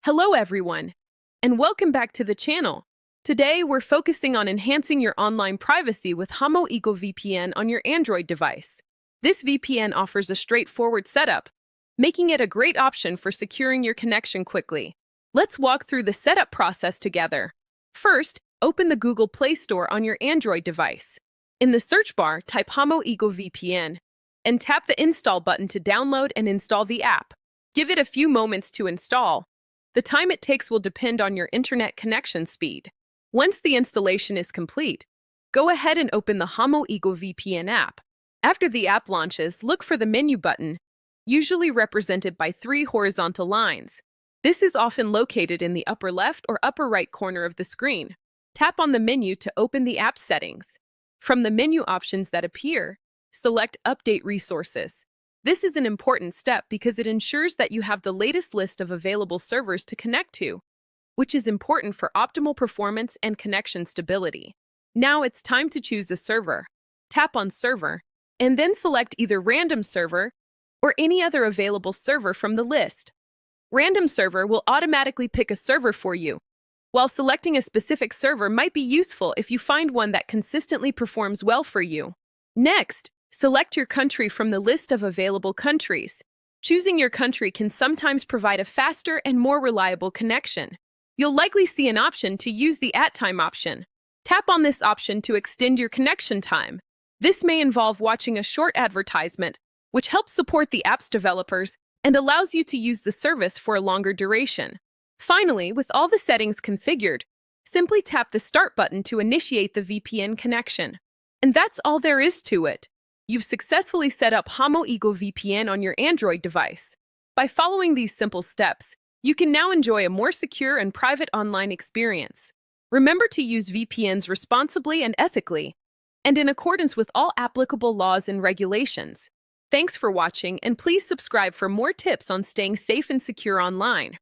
Hello everyone, and welcome back to the channel. Today we're focusing on enhancing your online privacy with Hamo Eagle VPN on your Android device. This VPN offers a straightforward setup, making it a great option for securing your connection quickly. Let's walk through the setup process together. First, open the Google Play Store on your Android device. In the search bar, type Hamo Eagle VPN and tap the install button to download and install the app. Give it a few moments to install. The time it takes will depend on your internet connection speed. Once the installation is complete, go ahead and open the Hamo Eagle VPN app. After the app launches, look for the menu button, usually represented by 3 horizontal lines. This is often located in the upper left or upper right corner of the screen. Tap on the menu to open the app settings. From the menu options that appear, select Update Resources. This is an important step because it ensures that you have the latest list of available servers to connect to, which is important for optimal performance and connection stability. Now it's time to choose a server. Tap on Server, and then select either Random Server or any other available server from the list. Random Server will automatically pick a server for you, while selecting a specific server might be useful if you find one that consistently performs well for you. Next, select your country from the list of available countries. Choosing your country can sometimes provide a faster and more reliable connection. You'll likely see an option to use the @time option. Tap on this option to extend your connection time. This may involve watching a short advertisement, which helps support the app's developers and allows you to use the service for a longer duration. Finally, with all the settings configured, simply tap the Start button to initiate the VPN connection. And that's all there is to it. You've successfully set up Hamo Eagle VPN on your Android device. By following these simple steps, you can now enjoy a more secure and private online experience. Remember to use VPNs responsibly and ethically, and in accordance with all applicable laws and regulations. Thanks for watching, and please subscribe for more tips on staying safe and secure online.